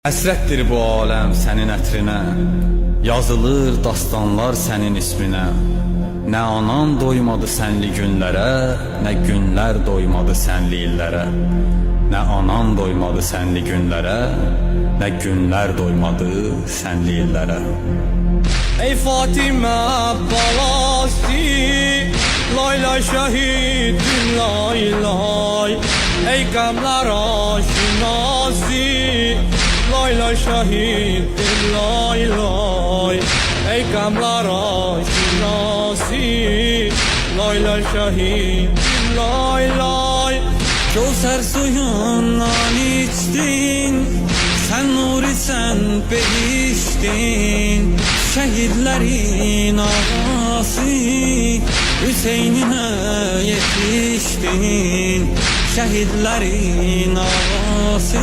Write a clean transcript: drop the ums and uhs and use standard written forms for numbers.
Həsrətdir bu aləm sənin ətrinə, yazılır dastanlar sənin isminə. Nə anan doymadı sənli günlərə, nə günlər doymadı sənli illərə. Nə anan doymadı sənli günlərə, nə günlər doymadı sənli illərə. Ey Fatimə balası, lay lay şəhidin lay lay. Ey qəmlər aşinası, lay lay şəhidin lay lay. Ey qəmlər aşinası, lay lay şəhidin lay lay. Kevser suyundan içtin, sen nuri sen periştin. Şehitlerin ağası Hüseyin'e yetiştin. Şehitlerin ağası